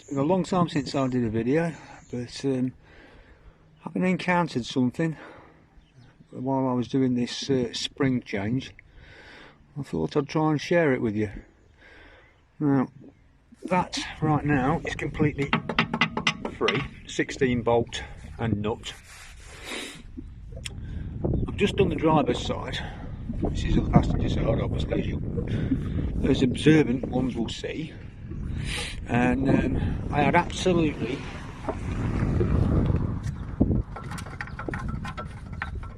been a long time since I did a video, but I've encountered something while I was doing this spring change. I thought I'd try and share it with you. Now, that right now is completely free, 16 bolt and nut. I've just done the driver's side. This is the passenger side, obviously, as observant ones will see. And I had absolutely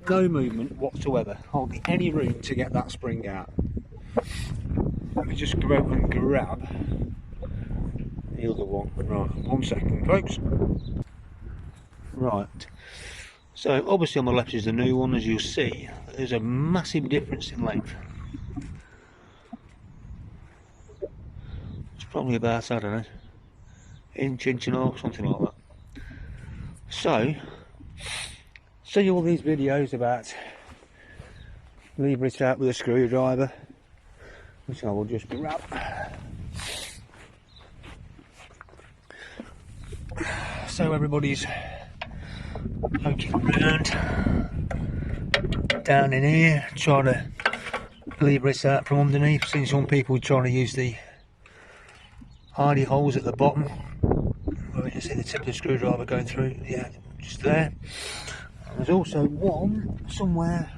no movement whatsoever, hardly any room to get that spring out. Let me just go out and grab the other one. Right, 1 second, folks. Right, so obviously on the left is the new one. As you'll see, there's a massive difference in length. It's probably about, I don't know, inch and a half, something like that. So, see all these videos about lever it out with a screwdriver, which I will just grab. So everybody's poking around down in here, trying to lever it out from underneath. I've seen some people trying to use the AUDI holes at the bottom. Where you can see the tip of the screwdriver going through, yeah, just there. And there's also one somewhere.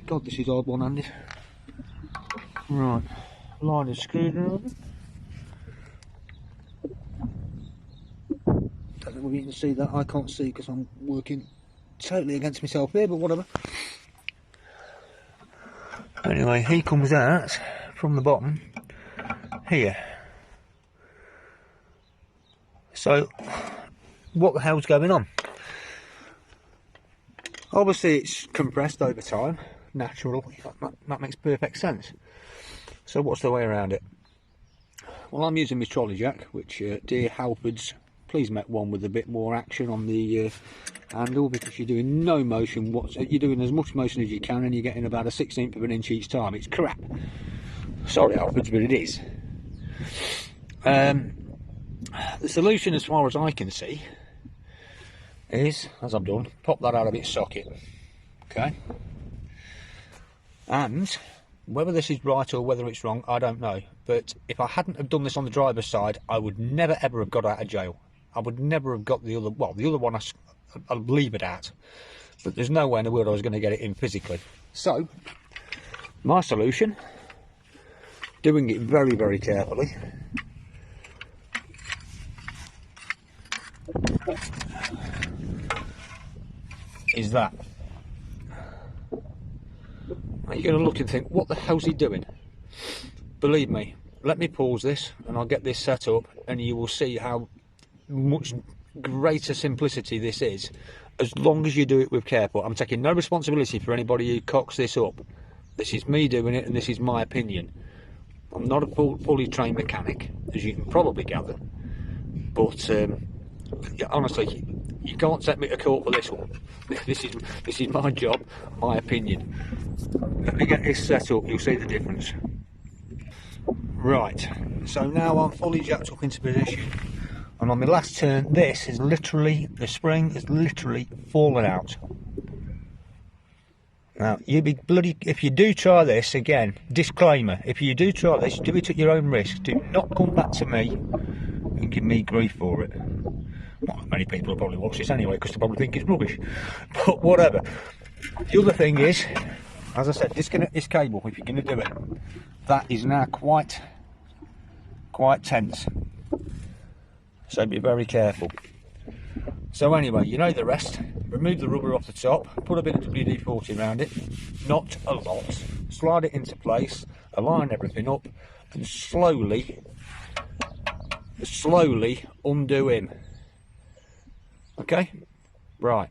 God, this is odd one-handed. Right, line of screwdriver. Don't know whether you can see that. I can't see because I'm working totally against myself here, but whatever. Anyway, he comes out from the bottom here. So, what the hell's going on? Obviously it's compressed over time, natural, that makes perfect sense. So what's the way around it? Well, I'm using my trolley jack, which dear Halfords, please make one with a bit more action on the handle, because you're doing no motion whatsoever. You're doing as much motion as you can and you're getting about a 1/16 of an inch each time. It's crap. Sorry Halfords, but it is. The solution, as far as I can see, is, as I've done, pop that out of its socket. Okay? And whether this is right or whether it's wrong, I don't know. But if I hadn't have done this on the driver's side, I would never ever have got out of jail. I would never have got the other, well, the other one I'll leave it at. But there's no way in the world I was going to get it in physically. So, my solution, doing it very, very carefully, is that. You're going to look and think, what the hell's he doing? Believe me, let me pause this and I'll get this set up and you will see how much greater simplicity this is, as long as you do it with care. I'm taking no responsibility for anybody who cocks this up. This is me doing it and this is my opinion. I'm not a fully trained mechanic, as you can probably gather, but yeah, honestly, you can't take me to court for this one. This is my job, my opinion. Let me get this set up, you'll see the difference. Right, so now I'm fully jacked up into position, and on my last turn, this is literally, the spring is literally falling out. Now, you'd be bloody, if you do try this, again, disclaimer, if you do try this, do it at your own risk. Do not come back to me and give me grief for it. Well, many people will probably watch this anyway because they probably think it's rubbish, but whatever. The other thing is, as I said, disconnect this cable if you're going to do it. That is now quite tense, so be very careful. So anyway, you know the rest. Remove the rubber off the top, put a bit of WD-40 around it, not a lot, slide it into place, align everything up, and slowly undo him. Okay? Right.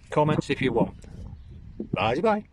Comments if you want. Bye bye.